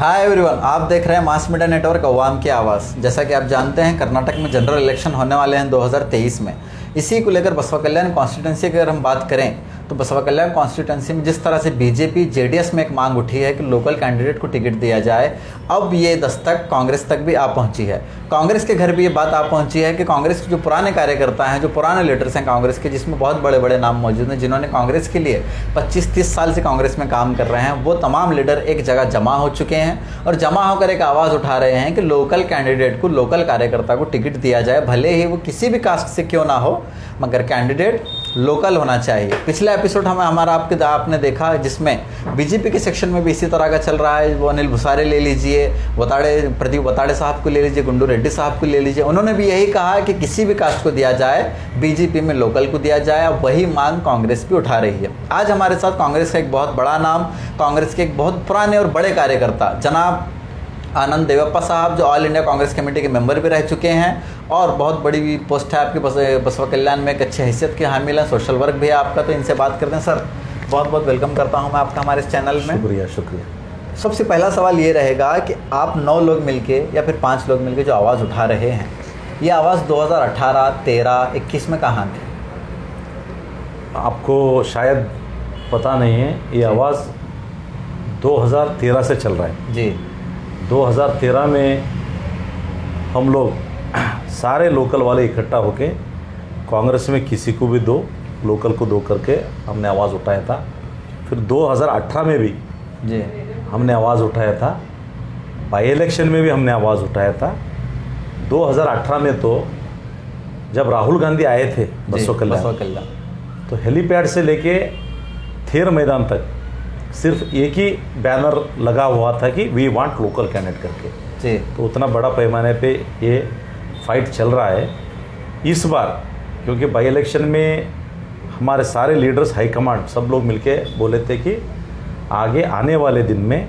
Hi everyone, आप देख रहे हैं मास मीडिया नेटवर्क अवाम की आवाज़। जैसा कि आप जानते हैं, कर्नाटक में जनरल इलेक्शन होने वाले हैं 2023 में। इसी को लेकर बसवा कल्याण कॉन्स्टिट्यूंसी की अगर हम बात करें तो बसवा कल्याण कॉन्स्टिट्यूंसी में जिस तरह से बीजेपी जेडीएस में एक मांग उठी है कि लोकल कैंडिडेट को टिकट दिया जाए, अब ये दस्तक कांग्रेस तक भी आ पहुंची है। कांग्रेस के घर भी ये बात आ पहुंची है कि कांग्रेस के जो पुराने कार्यकर्ता हैं, जो पुराने लीडर्स हैं कांग्रेस के, जिसमें बहुत बड़े बड़े नाम मौजूद हैं, जिन्होंने कांग्रेस के लिए 25-30 साल से कांग्रेस में काम कर रहे हैं, वो तमाम लीडर एक जगह जमा हो चुके हैं और जमा होकर एक आवाज़ उठा रहे हैं कि लोकल कैंडिडेट को, लोकल कार्यकर्ता को टिकट दिया जाए, भले ही वो किसी भी कास्ट से क्यों ना हो, मगर कैंडिडेट लोकल होना चाहिए। पिछला एपिसोड आपने देखा जिसमें बीजेपी के सेक्शन में भी इसी तरह का चल रहा है। वो अनिल भुसारे ले लीजिए, प्रदीप बताड़े साहब को ले लीजिए, गुंडू रेड्डी साहब को ले लीजिए, उन्होंने भी यही कहा कि किसी भी कास्ट को दिया जाए, बीजेपी में लोकल को दिया जाए। अब वही मांग कांग्रेस भी उठा रही है। आज हमारे साथ कांग्रेस का एक बहुत बड़ा नाम, कांग्रेस के एक बहुत पुराने और बड़े कार्यकर्ता जनाब आनंद देवप्पा साहब, जो ऑल इंडिया कांग्रेस कमेटी के मेंबर भी रह चुके हैं और बहुत बड़ी पोस्ट है आपकी बसवा कल्याण में, एक अच्छी हैसियत के हामिल हैं, सोशल वर्क भी है आपका। तो इनसे बात करते हैं। सर, बहुत बहुत वेलकम करता हूं मैं आपका हमारे इस चैनल में। शुक्रिया। सबसे पहला सवाल ये रहेगा कि आप 9 लोग मिलके या फिर 5 लोग मिलके जो आवाज़ उठा रहे हैं, ये आवाज़ 2018, 13, 21 में कहाँ थी? आपको शायद पता नहीं है, ये आवाज़ 2013 से चल रहा है जी। 2013 में हम लोग सारे लोकल वाले इकट्ठा होके कांग्रेस में किसी को भी दो, लोकल को दो करके हमने आवाज़ उठाया था। फिर 2018 में भी जी हमने आवाज़ उठाया था, बाई इलेक्शन में भी हमने आवाज़ उठाया था। 2018 में तो जब राहुल गांधी आए थे बसवा कल्याण, तो हेलीपैड से लेके थेर मैदान तक सिर्फ एक ही बैनर लगा हुआ था कि वी वांट लोकल कैंडिडेट करके जी। तो उतना बड़ा पैमाने पे ये फाइट चल रहा है। इस बार क्योंकि बाई इलेक्शन में हमारे सारे लीडर्स, हाईकमांड सब लोग मिलके बोले थे कि आगे आने वाले दिन में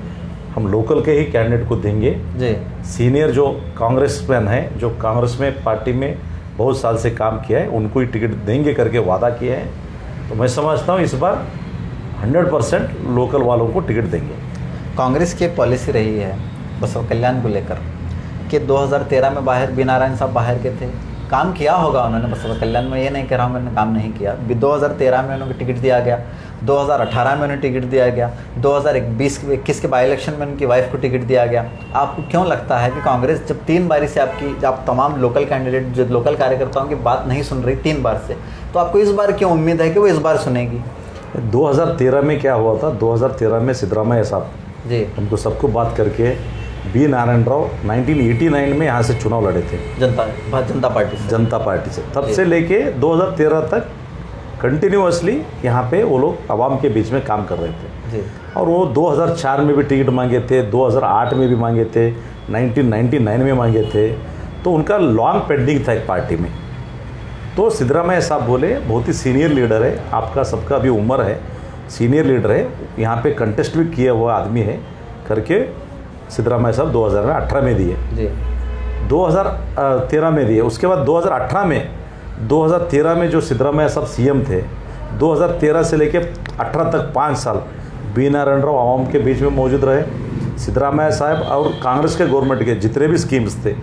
हम लोकल के ही कैंडिडेट को देंगे जी। सीनियर जो कांग्रेसमैन है, जो कांग्रेस में पार्टी में बहुत साल से काम किया है, उनको ही टिकट देंगे करके वादा किया है। तो मैं समझता हूँ इस बार 100% लोकल वालों को टिकट देंगे। कांग्रेस की एक पॉलिसी रही है बसवा कल्याण को लेकर कि 2013 में बाहर बी नारायण साहब बाहर के थे, काम किया होगा उन्होंने बसवा कल्याण में, ये नहीं कह रहा हूँ मैंने काम नहीं किया। 2013 में उन्हें टिकट दिया गया, 2018 में उन्हें टिकट दिया गया, 2021 के बाई इलेक्शन में उनकी वाइफ को टिकट दिया गया। आपको क्यों लगता है कि कांग्रेस जब 3 बारी से आप तमाम लोकल कैंडिडेट, जो लोकल कार्यकर्ताओं की बात नहीं सुन रही 3 बार से, तो आपको इस बार क्यों उम्मीद है कि वो इस बार सुनेगी? 2013 में क्या हुआ था, 2013 में सिद्धरामैया साहब जी, उनको सबको बात करके बी नारायण राव 1989 में यहाँ से चुनाव लड़े थे जनता पार्टी से। तब से लेके 2013 तक कंटिन्यूअसली यहाँ पे वो लोग आवाम के बीच में काम कर रहे थे जी। और वो 2004 में भी टिकट मांगे थे, 2008 में भी मांगे थे, 1999 में मांगे थे। तो उनका लॉन्ग पेंडिंग था एक पार्टी में। तो सिद्धरामैया साहब बोले, बहुत ही सीनियर लीडर है, आपका सबका अभी उम्र है, सीनियर लीडर है, यहाँ पे कंटेस्ट भी किया हुआ आदमी है करके सिद्धरामैया साहब 2018 में दिए जी, 2013 में दिए। उसके बाद 2013 में जो सिद्धरामैया साहब सीएम थे, 2013 से लेके 18 तक 5 साल बी नारायण राव आवाम के बीच में मौजूद रहे। सिद्धरामैया साहब और कांग्रेस के गवर्नमेंट के जितने भी स्कीम्स थे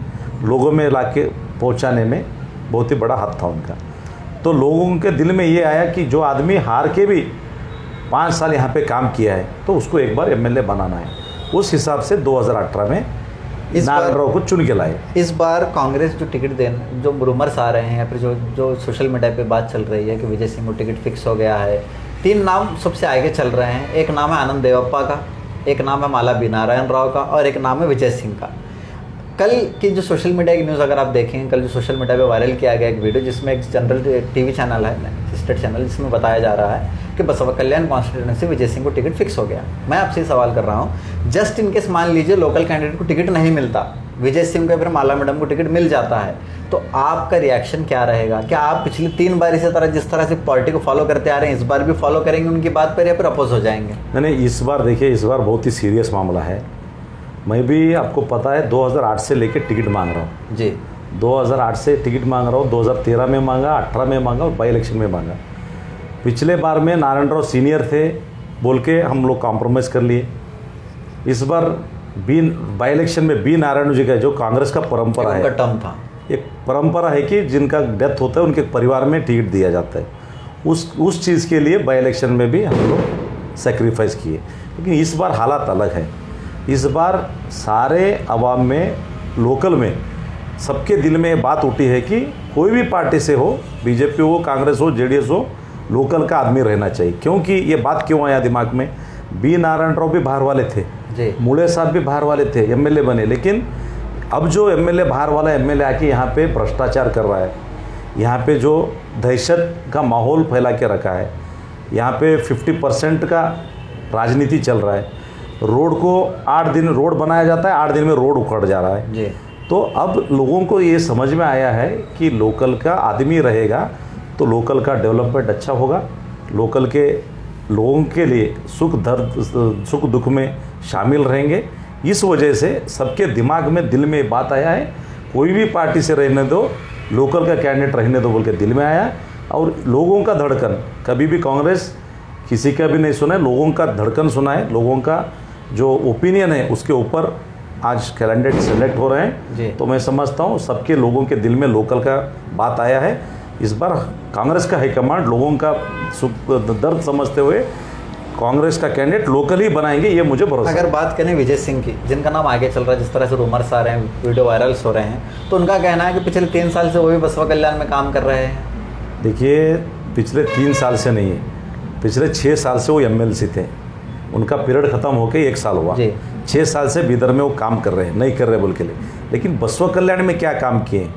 लोगों में ला के पहुँचाने में बहुत ही बड़ा हाथ था उनका। तो लोगों के दिल में ये आया कि जो आदमी हार के भी 5 साल यहाँ पे काम किया है तो उसको एक बार एमएलए बनाना है। उस हिसाब से 2018 में नारायण राव को चुन के लाए। इस बार कांग्रेस जो टिकट देने, जो रूमर्स आ रहे हैं या फिर जो सोशल मीडिया पे बात चल रही है कि विजय सिंह को टिकट फिक्स हो गया है, 3 नाम सबसे आगे चल रहे हैं। एक नाम है आनंद देवप्पा का, एक नाम है माला बी नारायण राव का और एक नाम है विजय सिंह का। कल की जो सोशल मीडिया की न्यूज़ अगर आप देखें, कल जो सोशल मीडिया पे वायरल किया गया एक वीडियो, जिसमें एक जनरल टीवी चैनल है, स्टेट चैनल, जिसमें बताया जा रहा है कि बसवा कल्याण कॉन्स्टिट्यूंसी विजय सिंह को टिकट फिक्स हो गया। मैं आपसे सवाल कर रहा हूँ, जस्ट इन केस मान लीजिए लोकल कैंडिडेट को टिकट नहीं मिलता, विजय सिंह को या फिर माला मैडम को टिकट मिल जाता है, तो आपका रिएक्शन क्या रहेगा? क्या आप पिछली 3 बार इसी तरह जिस तरह से पार्टी को फॉलो करते आ रहे हैं, इस बार भी फॉलो करेंगे उनकी बात पर या फिर अपोज हो जाएंगे? नहीं, इस बार देखिए, इस बार बहुत ही सीरियस मामला है। मैं भी, आपको पता है, 2008 से लेके टिकट मांग रहा हूँ जी। 2008 से टिकट मांग रहा हूँ, 2013 में मांगा, 18 में मांगा और बाई इलेक्शन में मांगा। पिछले बार में नारायण राव सीनियर थे बोल के हम लोग कॉम्प्रोमाइज़ कर लिए। इस बार बाई इलेक्शन में बी नारायण जी का जो कांग्रेस का परंपरा उनका है, टर्म था। एक परंपरा है कि जिनका डेथ होता है उनके परिवार में टिकट दिया जाता है। उस चीज़ के लिए बाई इलेक्शन में भी हम लोग सेक्रीफाइस किए। लेकिन इस बार हालात अलग है। इस बार सारे अवाम में, लोकल में, सबके दिल में ये बात उठी है कि कोई भी पार्टी से हो, बीजेपी हो, कांग्रेस हो, जेडीएस हो, लोकल का आदमी रहना चाहिए। क्योंकि ये बात क्यों आया दिमाग में, बी नारायण राव भी बाहर वाले थे जी, मुड़े साहब भी बाहर वाले थे, एमएलए बने। लेकिन अब जो एमएलए बाहर वाला एमएलए आके यहाँ पे भ्रष्टाचार कर रहा है, यहाँ पे जो दहशत का माहौल फैला के रखा है, यहाँ पे 50% का राजनीति चल रहा है। रोड को 8 दिन रोड बनाया जाता है, 8 दिन में रोड उखड़ जा रहा है जी। तो अब लोगों को ये समझ में आया है कि लोकल का आदमी रहेगा तो लोकल का डेवलपमेंट अच्छा होगा, लोकल के लोगों के लिए सुख दुख में शामिल रहेंगे। इस वजह से सबके दिमाग में, दिल में बात आया है, कोई भी पार्टी से रहने दो, लोकल का कैंडिडेट रहने दो बोल के दिल में आया। और लोगों का धड़कन, कभी भी कांग्रेस किसी का भी नहीं सुना है, लोगों का धड़कन सुना है, लोगों का जो ओपिनियन है उसके ऊपर आज कैंडिडेट सेलेक्ट हो रहे जी। हैं। तो मैं समझता हूँ सबके लोगों के दिल में लोकल का बात आया है। इस बार कांग्रेस का हाईकमांड लोगों का दर्द समझते हुए कांग्रेस का कैंडिडेट लोकल ही बनाएंगे, ये मुझे भरोसा है। अगर बात करें विजय सिंह की, जिनका नाम आगे चल रहा है, जिस तरह से रूमर्स आ रहे हैं, वीडियो वायरल्स हो रहे हैं, तो उनका कहना है कि पिछले 3 साल से वो भी बसवा कल्याण में काम कर रहे हैं। देखिए, पिछले 3 साल से नहीं, पिछले 6 साल से वो एमएलसी थे। उनका पीरियड ख़त्म होकर 1 साल हुआ। 6 साल से बीदर में वो काम कर रहे हैं, नहीं कर रहे बोल के लिए। लेकिन बसवा कल्याण में क्या काम किए?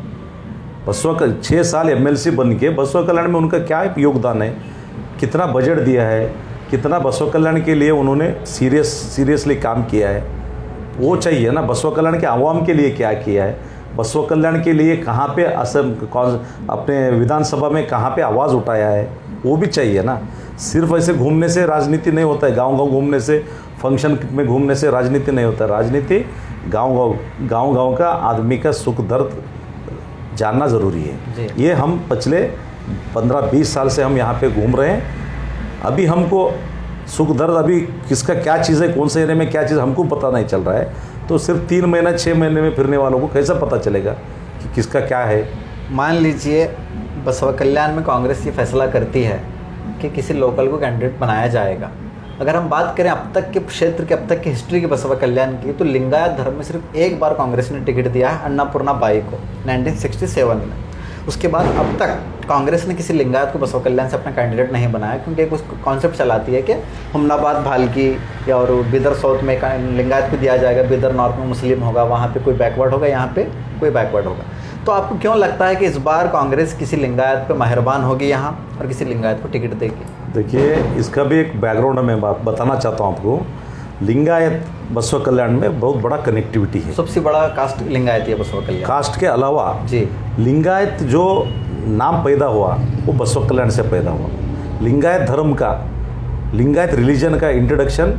6 साल एमएलसी बन के बसवा कल्याण में उनका क्या योगदान है, कितना बजट दिया है, कितना बसवा कल्याण के लिए उन्होंने सीरियसली काम किया है, वो चाहिए ना। बसवा कल्याण के आवाम के लिए क्या किया है, बसवा कल्याण के लिए कहाँ पे अपने विधानसभा में कहाँ पे आवाज़ उठाया है, वो भी चाहिए ना। सिर्फ ऐसे घूमने से राजनीति नहीं होता है, गांव-गांव घूमने से, फंक्शन में घूमने से राजनीति नहीं होता है। राजनीति गांव-गांव का आदमी का सुख दर्द जानना ज़रूरी है। ये हम पिछले 15-20 साल से हम यहाँ पे घूम रहे हैं। अभी हमको सुख दर्द, अभी किसका क्या चीज़ है, कौन से एरिया में क्या चीज़, हमको पता नहीं चल रहा है। तो सिर्फ 3 महीना 6 महीने में फिरने वालों को कैसा पता चलेगा कि किसका क्या है। मान लीजिए बसवा कल्याण में कांग्रेस ये फैसला करती है कि किसी लोकल को कैंडिडेट बनाया जाएगा। अगर हम बात करें अब तक के क्षेत्र के, अब तक की हिस्ट्री की बसवा कल्याण की, तो लिंगायत धर्म में सिर्फ एक बार कांग्रेस ने टिकट दिया है, अन्नापूर्णा बाई को 1967 में। उसके बाद अब तक कांग्रेस ने किसी लिंगायत को बसवा कल्याण से अपना कैंडिडेट नहीं बनाया, क्योंकि एक उसको कॉन्सेप्ट चलाती है कि हुमनाबाद, भालकी या और बिदर साउथ में लिंगायत को दिया जाएगा, बिदर नॉर्थ में मुस्लिम होगा, वहाँ पे कोई बैकवर्ड होगा, यहाँ पे कोई बैकवर्ड होगा। तो आपको क्यों लगता है कि इस बार कांग्रेस किसी लिंगायत पे मेहरबान होगी यहाँ और किसी लिंगायत को टिकट देगी? देखिए, इसका भी एक बैकग्राउंड मैं बात बताना चाहता हूँ आपको। लिंगायत बसवा कल्याण में बहुत बड़ा कनेक्टिविटी है। सबसे बड़ा कास्ट लिंगायत है बसवा कल्याण। कास्ट के अलावा जी, लिंगायत जो नाम पैदा हुआ वो बसवा कल्याण से पैदा हुआ। लिंगायत धर्म का, लिंगायत रिलीजन का इंट्रोडक्शन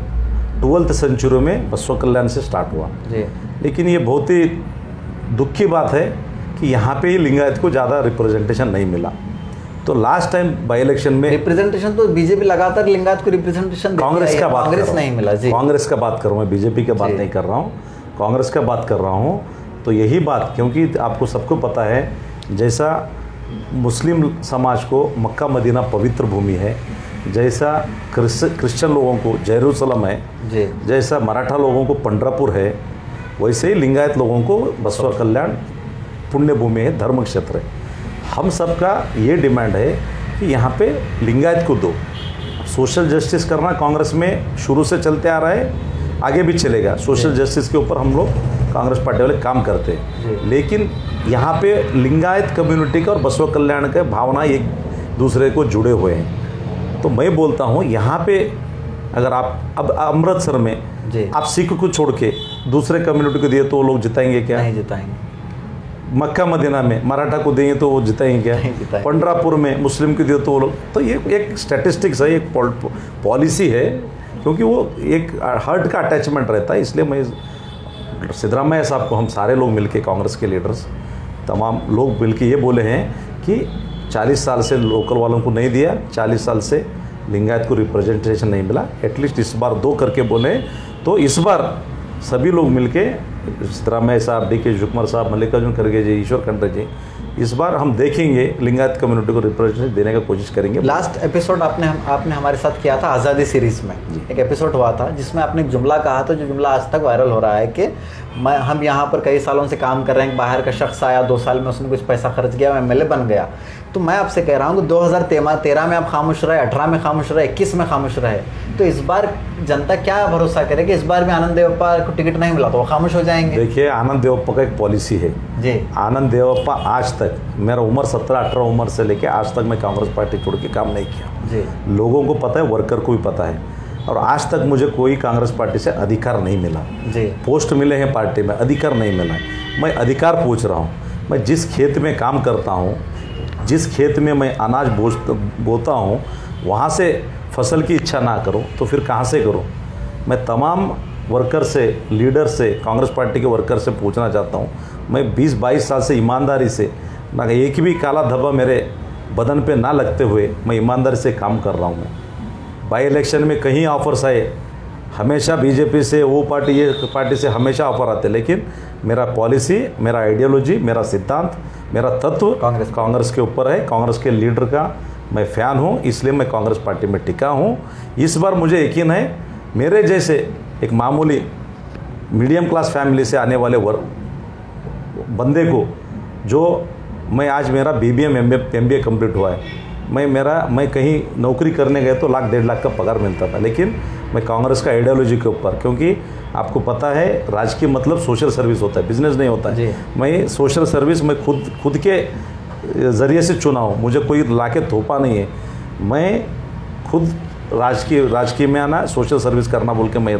12th सेंचुरी में बसवा कल्याण से स्टार्ट हुआ जी। लेकिन ये बहुत ही दुख की बात है कि यहाँ पे ही लिंगायत को ज़्यादा रिप्रेजेंटेशन नहीं मिला। तो लास्ट टाइम बाई इलेक्शन में रिप्रेजेंटेशन तो बीजेपी लगातार लिंगायत को रिप्रेजेंटेशन कांग्रेस का बात कांग्रेस नहीं मिला जी। कांग्रेस का बात कर रहा हूँ मैं, बीजेपी की बात नहीं कर रहा हूँ, कांग्रेस का बात कर रहा हूँ। तो यही बात, क्योंकि आपको सबको पता है जैसा मुस्लिम समाज को मक्का मदीना पवित्र भूमि है, जैसा क्रिश्चियन लोगों को जेरूसलम है जी, जैसा मराठा लोगों को पंडरापुर है, वैसे ही लिंगायत लोगों को बसवा कल्याण पुण्य भूमि है, धर्म क्षेत्र है। हम सबका ये डिमांड है कि यहाँ पे लिंगायत को दो। सोशल जस्टिस करना कांग्रेस में शुरू से चलते आ रहा है, आगे भी चलेगा। सोशल जस्टिस के ऊपर हम लोग कांग्रेस पार्टी वाले काम करते हैं, लेकिन यहाँ पे लिंगायत कम्युनिटी का और बसवा कल्याण का भावना एक दूसरे को जुड़े हुए हैं। तो मैं बोलता हूँ यहाँ पे अगर आप अब अमृतसर में आप सिख को छोड़ के दूसरे कम्युनिटी को दिए तो वो लोग जिताएंगे क्या? नहीं जिताएंगे। मक्का मदीना में मराठा को देंगे तो वो जिताएंगे क्या? पंडरापुर में मुस्लिम को दिए तो वो लोग, तो ये एक स्टैटिस्टिक्स है, एक पॉलिसी है, क्योंकि वो एक हार्ट का अटैचमेंट रहता है। इसलिए मैं सिद्धरामैया साहब को, हम सारे लोग मिलके, कांग्रेस के लीडर्स तमाम लोग मिलके ये बोले हैं कि 40 साल से लोकल वालों को नहीं दिया, 40 साल से लिंगायत को रिप्रेजेंटेशन नहीं मिला, एटलीस्ट इस बार 2 करके बोले। तो इस बार सभी लोग मिलके सिद्धरामैया साहब, डी के शिवकुमार साहब, मल्लिकार्जुन खड़गे जी, ईश्वर खंडरे जी, इस बार हम देखेंगे लिंगायत कम्युनिटी को रिप्रेजेंटेशन देने का कोशिश करेंगे। लास्ट एपिसोड आपने हमारे साथ किया था आज़ादी सीरीज में, एक एपिसोड हुआ था जिसमें आपने एक जुमला कहा था, जो जुमला आज तक वायरल हो रहा है कि हम यहाँ पर कई सालों से काम कर रहे हैं, बाहर का शख्स आया, 2 साल में उसने कुछ पैसा खर्च किया, एमएलए बन गया। तो मैं आपसे कह रहा हूँ कि 2013 में आप खामोश रहे, 18 में खामोश रहे, 21 में खामोश रहे, तो इस बार जनता क्या भरोसा करे कि इस बार भी आनंद देवप्पा को टिकट नहीं मिला तो वो खामोश हो जाएंगे? देखिए, आनंद देवप्पा का एक पॉलिसी है जी। आनंद देवप्पा आज तक, मेरा उम्र 17-18 उम्र से लेके आज तक मैं कांग्रेस पार्टी छोड़ के काम नहीं किया जी। लोगों को पता है, वर्कर को भी पता है, और आज तक मुझे कोई कांग्रेस पार्टी से अधिकार नहीं मिला जी। पोस्ट मिले हैं पार्टी में, अधिकार नहीं मिला है। मैं अधिकार पूछ रहा हूँ, मैं जिस खेत में काम करता हूँ, जिस खेत में मैं अनाज बोता हूँ, वहाँ से फसल की इच्छा ना करूँ तो फिर कहाँ से करूँ? मैं तमाम वर्कर से, लीडर से, कांग्रेस पार्टी के वर्कर से पूछना चाहता हूँ, मैं 20-22 साल से ईमानदारी से, ना एक भी काला धब्बा मेरे बदन पे ना लगते हुए मैं ईमानदारी से काम कर रहा हूँ। बाई इलेक्शन में कहीं ऑफर्स आए, हमेशा बीजेपी से, वो पार्टी, ये पार्टी से हमेशा ऑफर आते, लेकिन मेरा पॉलिसी, मेरा आइडियोलॉजी, मेरा सिद्धांत, मेरा तत्व कांग्रेस के ऊपर है। कांग्रेस के लीडर का मैं फ़ैन हूँ, इसलिए मैं कांग्रेस पार्टी में टिका हूँ। इस बार मुझे यकीन है, मेरे जैसे एक मामूली मीडियम क्लास फैमिली से आने वाले बंदे को, जो मैं आज मेरा BBM MBA कंप्लीट हुआ है, मैं कहीं नौकरी करने गए तो 1-1.5 लाख का पगार मिलता था, लेकिन मैं कांग्रेस का आइडियोलॉजी के ऊपर, क्योंकि आपको पता है राजकीय मतलब सोशल सर्विस होता है, बिजनेस नहीं होता है। मैं सोशल सर्विस मैं खुद के ज़रिए से चुना हूँ, मुझे कोई लाके थोपा नहीं है। मैं खुद राजकीय में आना, सोशल सर्विस करना बोल के मैं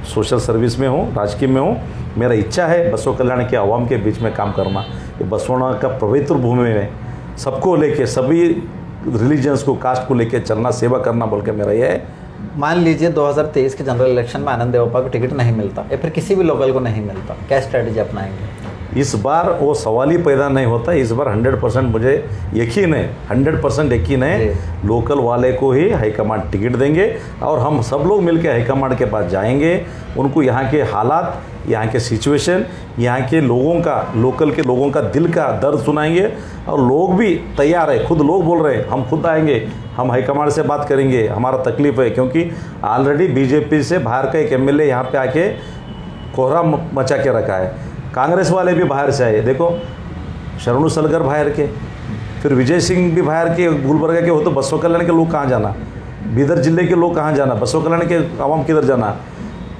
सोशल सर्विस में हूँ, राजकीय में हूँ। मेरा इच्छा है बसव कल्याण के आवाम के बीच में काम करना। ये बसवना का पवित्र भूमि में सबको लेके, सभी रिलीजन्स को, कास्ट को लेके चलना, सेवा करना बोल के मेरा ये है। मान लीजिए 2023 के जनरल इलेक्शन में आनंद देवप्पा को टिकट नहीं मिलता या फिर किसी भी लोकल को नहीं मिलता, क्या स्ट्रैटेजी अपनाएंगे? इस बार वो सवाल ही पैदा नहीं होता। इस बार 100% मुझे यकीन है, 100% यकीन है, लोकल वाले को ही हाईकमांड टिकट देंगे और हम सब लोग मिलकर हाईकमांड के पास जाएंगे, उनको यहाँ के हालात, यहाँ के सिचुएशन, यहाँ के लोगों का, लोकल के लोगों का दिल का दर्द सुनाएंगे। और लोग भी तैयार है, खुद लोग बोल रहे हैं हम खुद आएंगे, हम हाईकमांड से बात करेंगे, हमारा तकलीफ़ है, क्योंकि ऑलरेडी बीजेपी से बाहर का एक एमएलए यहाँ पे आके कोहराम मचा के रखा है। कांग्रेस वाले भी बाहर से आए, देखो शरणु सलगर बाहर के, फिर विजय सिंह भी बाहर के, गुलबर्गा के हो, तो बसव कल्याण के लोग कहाँ जाना, बीदर जिले के लोग कहाँ जाना, बसव कल्याण के आवाम किधर जाना?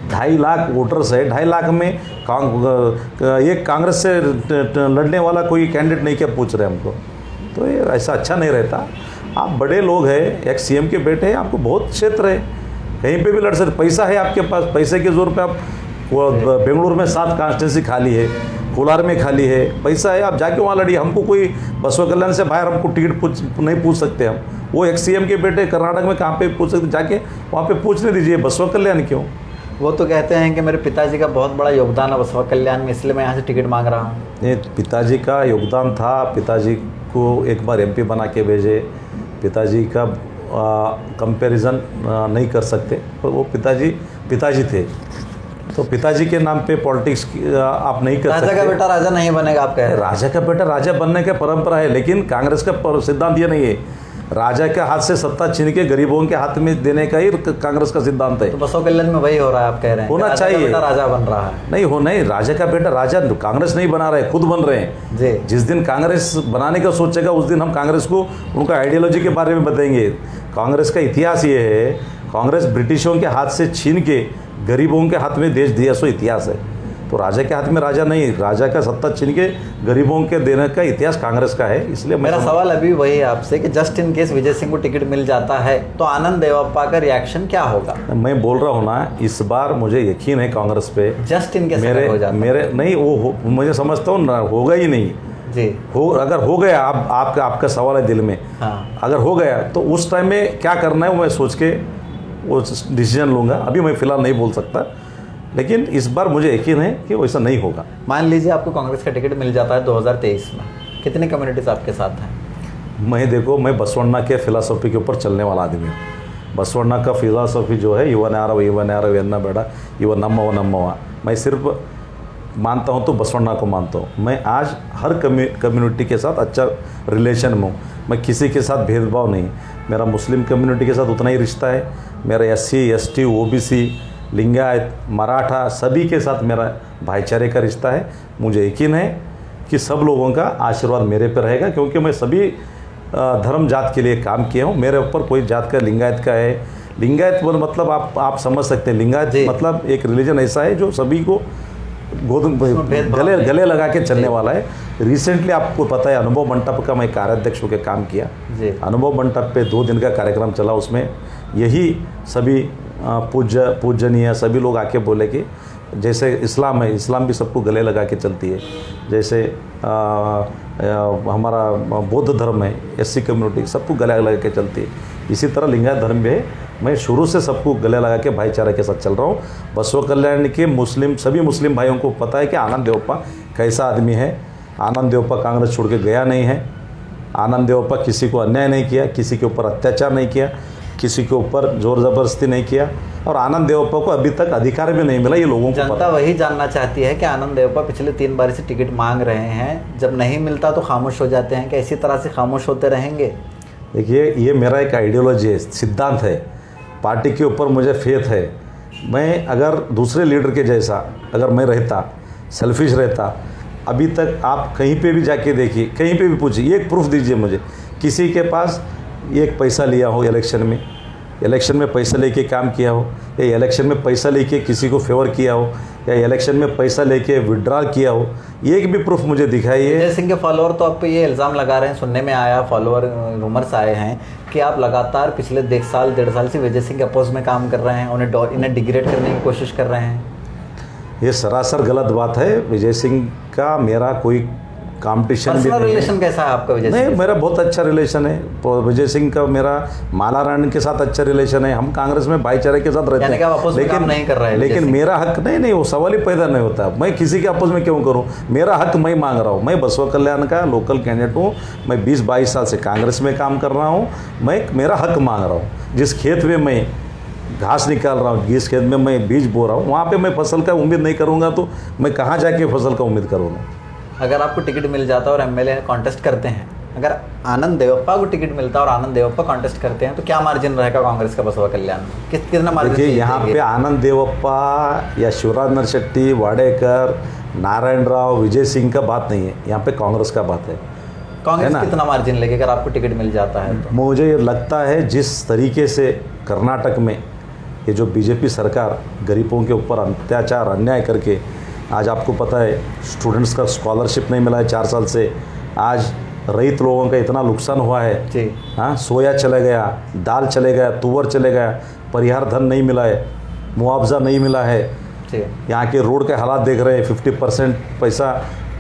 2.5 लाख वोटर्स है, 2.5 लाख में एक कांग्रेस से लड़ने वाला कोई कैंडिडेट नहीं क्या पूछ रहे हमको? तो ये ऐसा अच्छा नहीं रहता। आप बड़े लोग हैं, एक CM के बेटे हैं, आपको बहुत क्षेत्र है, कहीं पे भी लड़ सकते, पैसा है आपके पास, पैसे के जोर पे आप, वो बेंगलुरु में 7 कॉन्स्टिट्यूंसी खाली है, कोलार में खाली है, पैसा है, आप जाके वहाँ लड़िए। हमको कोई बसव कल्याण से बाहर हमको टिकट नहीं पूछ सकते हम। वो एक CM के बेटे कर्नाटक में कहाँ पे पूछ सकते, जाके वहाँ पे पूछने दीजिए बसव कल्याण क्यों। वो तो कहते हैं कि मेरे पिताजी का बहुत बड़ा योगदान है बसव कल्याण में, इसलिए मैं यहाँ से टिकट मांग रहा हूँ। ये पिताजी का योगदान था, पिताजी को एक बार MP बना के भेजे, पिताजी का कंपैरिजन नहीं कर सकते, पर वो पिताजी थे, तो पिताजी के नाम पे पॉलिटिक्स आप नहीं कर सकते। राजा का बेटा राजा नहीं बनेगा, आप कह रहे हैं? राजा का बेटा राजा बनने का परंपरा है, लेकिन कांग्रेस का सिद्धांत ये नहीं है। राजा के हाथ से सत्ता छीन के गरीबों के हाथ में देने का ही कांग्रेस का सिद्धांत है। तो बसव कल्याण में वही हो रहा है, आप कह रहे हैं? होना चाहिए, राजा बन रहा है। नहीं, राजा का बेटा राजा कांग्रेस नहीं बना रहे, खुद बन रहे हैं जी। जिस दिन कांग्रेस बनाने का सोचेगा उस दिन हम कांग्रेस को उनका आइडियोलॉजी के बारे में बताएंगे। कांग्रेस का इतिहास ये है, कांग्रेस ब्रिटिशों के हाथ से छीन के गरीबों के हाथ में देश दिया, सो इतिहास है। तो राजा के हाथ में राजा नहीं, राजा का सत्ता छीन के गरीबों के देने का इतिहास कांग्रेस का है। इसलिए मेरा सवाल अभी वही है आपसे कि just in case Vijay Singh को टिकट मिल जाता है तो आनंद देवप्पा का रिएक्शन क्या होगा? मैं बोल रहा हूँ ना, इस बार मुझे यकीन है कांग्रेस पे। जस्ट इन केस मेरे नहीं, वो मुझे समझता हूँ ना, होगा ही नहीं जी। अगर हो गया, आपका सवाल है दिल में, हाँ। अगर हो गया तो उस टाइम में क्या करना है वो मैं सोच के वो डिसीजन लूँगा। अभी मैं फ़िलहाल नहीं बोल सकता, लेकिन इस बार मुझे यकीन है कि वैसा नहीं होगा। मान लीजिए आपको कांग्रेस का टिकट मिल जाता है 2023 में, कितनी कम्युनिटीज़ आपके साथ हैं? मैं बसवण्णा के फिलासफी के ऊपर चलने वाला आदमी हूँ। बसवण्णा का फिलासफी जो है, इव न्यारव एन्न बेड़, इव नम्मव मैं सिर्फ मानता हूँ तो बसवण्णा को मानता हूँ। मैं आज हर कम्युनिटी के साथ अच्छा रिलेशन में हूँ। मैं किसी के साथ भेदभाव नहीं। मेरा मुस्लिम कम्युनिटी के साथ उतना ही रिश्ता है, मेरा SC ST OBC Lingayat Maratha सभी के साथ मेरा भाईचारे का रिश्ता है। मुझे यकीन है कि सब लोगों का आशीर्वाद मेरे पर रहेगा, क्योंकि मैं सभी धर्म जात के लिए काम किया हूँ। मेरे ऊपर कोई जात का लिंगायत का है, लिंगायत मतलब आप समझ सकते हैं, लिंगायत मतलब एक रिलीजन ऐसा है जो सभी को गले लगा के चलने वाला है। रिसेंटली आपको पता है अनुभव मंटप का मैं कार्याध्यक्ष होकर काम किया। अनुभव मंटप पे 2 दिन का कार्यक्रम चला, उसमें यही सभी पूजनीय सभी लोग आके बोले कि जैसे इस्लाम है, इस्लाम भी सबको गले लगा के चलती है, जैसे हमारा बौद्ध धर्म है, SC कम्युनिटी सबको गले लगा के चलती है, इसी तरह लिंगायत धर्म भी है। मैं शुरू से सबको गले लगा के भाईचारे के साथ चल रहा हूँ। बसवा कल्याण के सभी मुस्लिम भाइयों को पता है कि आनंद देवप्पा कैसा आदमी है। आनंद देवप्पा कांग्रेस छोड़ के गया नहीं है। आनंद देवप्पा किसी को अन्याय नहीं किया, किसी के ऊपर अत्याचार नहीं किया, किसी के ऊपर जोर ज़बरदस्ती नहीं किया, और आनंद देवप्पा को अभी तक अधिकार भी नहीं मिला। ये लोगों को जनता वही जानना चाहती है कि आनंद देवप्पा पिछले 3 बार से टिकट मांग रहे हैं, जब नहीं मिलता तो खामोश हो जाते हैं, कि इसी तरह से खामोश होते रहेंगे? देखिए, ये मेरा एक आइडियोलॉजी है, सिद्धांत है, पार्टी के ऊपर मुझे फेथ है। मैं अगर दूसरे लीडर के जैसा अगर मैं रहता, सेल्फिश रहता, अभी तक आप कहीं पे भी जाके देखिए, कहीं पे भी पूछिए, एक प्रूफ दीजिए मुझे किसी के पास एक पैसा लिया हो इलेक्शन में पैसा लेके काम किया हो, या इलेक्शन में पैसा लेके किसी को फेवर किया हो, या इलेक्शन में पैसा लेके विड्रॉल किया हो, एक भी प्रूफ मुझे दिखाइए। विजय सिंह के फॉलोअर तो आप पे ये इल्ज़ाम लगा रहे हैं, सुनने में आया, फॉलोअर रूमर्स आए हैं कि आप लगातार पिछले 1 साल से विजय सिंह के अपोज में काम कर रहे हैं, इन्हें डिग्रेड करने की कोशिश कर रहे हैं। ये सरासर गलत बात है। विजय सिंह का मेरा कोई कंपटीशन भी नहीं है। रिलेशन कैसा है आपका विजय सिंह? नहीं, मेरा बहुत अच्छा रिलेशन है। विजय सिंह का मेरा माला रानी के साथ अच्छा रिलेशन है। हम कांग्रेस में भाईचारे के साथ रहते हैं, लेकिन नहीं कर रहे हैं। लेकिन मेरा हक नहीं, वो सवाल ही पैदा नहीं होता। मैं किसी के आपस में क्यों करूं? मेरा हक मैं मांग रहा हूं। मैं बसवा कल्याण का लोकल कैंडिडेट हूं। मैं 20-22 साल से कांग्रेस में काम कर रहा हूं। मैं मेरा हक मांग रहा हूं। जिस खेत में मैं घास निकाल रहा हूँ, जिस खेत में मैं बीज बो रहा हूँ, वहाँ पे मैं फसल का उम्मीद नहीं करूँगा तो मैं कहाँ जाके फसल का उम्मीद करूँगा? अगर आपको टिकट मिल जाता और MLA कॉन्टेस्ट करते हैं, अगर आनंद देवप्पा को टिकट मिलता और आनंद देवप्पा कॉन्टेस्ट करते हैं, तो क्या मार्जिन रहेगा कांग्रेस का बसवा कल्याण में? कितना मार्जिन? देखिए, यहाँ पे आनंद देवप्पा या शिवराज नरशेट्टी, वाडेकर, नारायण राव, विजय सिंह का बात नहीं है, यहाँ पे कांग्रेस का बात है। कांग्रेस कितना मार्जिन लेगी अगर आपको टिकट मिल जाता है तो? मुझे ये लगता है जिस तरीके से कर्नाटक में ये जो बीजेपी सरकार गरीबों के ऊपर अत्याचार अन्याय करके, आज आपको पता है स्टूडेंट्स का स्कॉलरशिप नहीं मिला है 4 साल से, आज रईत लोगों का इतना नुकसान हुआ है जी। हाँ, सोया चले गया, दाल चले गया, तुवर चले गया, परिहार धन नहीं मिला है, मुआवजा नहीं मिला है। यहाँ के रोड के हालात देख रहे हैं, 50% पैसा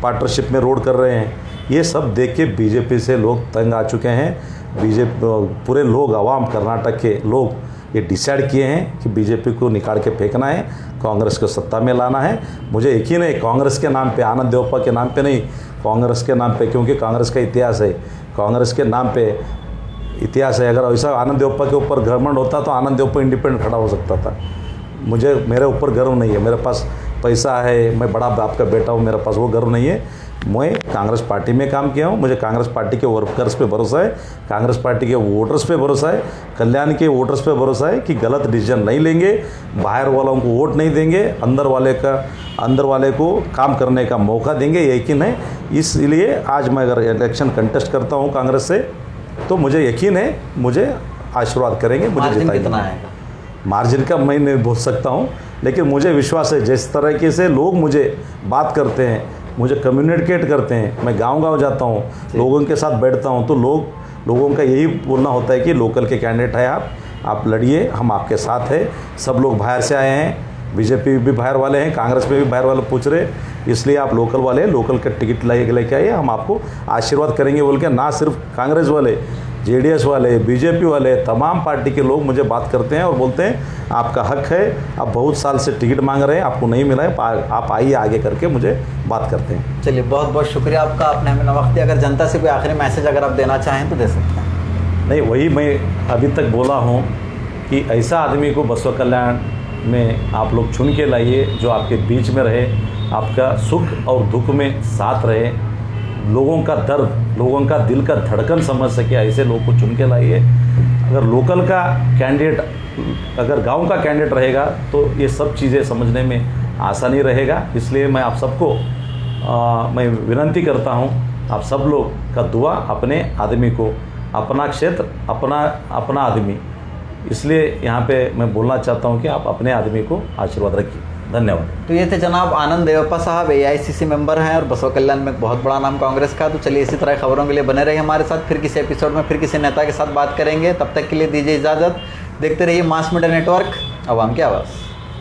पार्टनरशिप में रोड कर रहे हैं। ये सब देख के बीजेपी से लोग तंग आ चुके हैं। पूरे लोग, आवाम, कर्नाटक के लोग ये डिसाइड किए हैं कि बीजेपी को निकाल के फेंकना है, कांग्रेस को सत्ता में लाना है। मुझे यकीन है कांग्रेस के नाम पे, आनंद देवप्पा के नाम पे नहीं, कांग्रेस के नाम पे, क्योंकि कांग्रेस का इतिहास है, कांग्रेस के नाम पे इतिहास है। अगर ऐसा आनंद देवप्पा के ऊपर घमंड होता तो आनंद देवप्पा इंडिपेंडेंट खड़ा हो सकता था। मेरे ऊपर गर्व नहीं है, मेरे पास पैसा है, मैं बड़ा बाप का बेटा हूँ, मेरे पास वो गर्व नहीं है। मैं कांग्रेस पार्टी में काम किया हूँ, मुझे कांग्रेस पार्टी के वर्कर्स पे भरोसा है, कांग्रेस पार्टी के वोटर्स पे भरोसा है, कल्याण के वोटर्स पे भरोसा है कि गलत डिसीजन नहीं लेंगे, बाहर वालों को वोट नहीं देंगे, अंदर वाले को काम करने का मौका देंगे, ये यकीन है। इसलिए आज मैं अगर इलेक्शन कंटेस्ट करता हूँ कांग्रेस से तो मुझे यकीन है मुझे आशीर्वाद करेंगे, मुझे जिताएंगे। मार्जिन का मैं नहीं बोल सकता हूँ, लेकिन मुझे विश्वास है जिस तरीके से लोग मुझे बात करते हैं, मुझे कम्युनिकेट करते हैं, मैं गांव-गांव जाता हूँ, लोगों के साथ बैठता हूँ, तो लोगों का यही बोलना होता है कि लोकल के कैंडिडेट है आप लड़िए, हम आपके साथ हैं। सब लोग बाहर से आए हैं, बीजेपी भी बाहर वाले हैं, कांग्रेस में भी बाहर वाले पूछ रहे, इसलिए आप लोकल वाले हैं, लोकल का टिकट लेके आइए, हम आपको आशीर्वाद करेंगे बोल के। ना सिर्फ कांग्रेस वाले, जेडीएस वाले, बीजेपी वाले, तमाम पार्टी के लोग मुझे बात करते हैं और बोलते हैं आपका हक है, आप बहुत साल से टिकट मांग रहे हैं, आपको नहीं मिला है, आप आइए आगे करके मुझे बात करते हैं। चलिए, बहुत बहुत शुक्रिया आपका, आपने हमें वक्त दिया। अगर जनता से कोई आखिरी मैसेज अगर आप देना चाहें तो दे सकते हैं। नहीं, वही मैं अभी तक बोला हूँ कि ऐसा आदमी को बसवा कल्याण में आप लोग चुन के लाइए, जो आपके बीच में रहे, आपका सुख और दुख में साथ रहे, लोगों का दर्द, लोगों का दिल का धड़कन समझ सके, ऐसे लोग को चुन के लाइए। अगर लोकल का कैंडिडेट, अगर गांव का कैंडिडेट रहेगा तो ये सब चीज़ें समझने में आसानी रहेगा। इसलिए मैं आप सबको मैं विनती करता हूँ, आप सब लोग का दुआ अपने आदमी को, अपना क्षेत्र, अपना आदमी, इसलिए यहाँ पे मैं बोलना चाहता हूँ कि आप अपने आदमी को आशीर्वाद रखिए। धन्यवाद। तो ये थे जनाब आनंद देवप्पा साहब, AICC मेंबर हैं और बसवा कल्याण में एक बहुत बड़ा नाम कांग्रेस का। तो चलिए इसी तरह खबरों के लिए बने रहिए हमारे साथ, फिर किसी एपिसोड में फिर किसी नेता के साथ बात करेंगे। तब तक के लिए दीजिए इजाज़त। देखते रहिए मास मीडिया नेटवर्क, आवाम की आवाज़।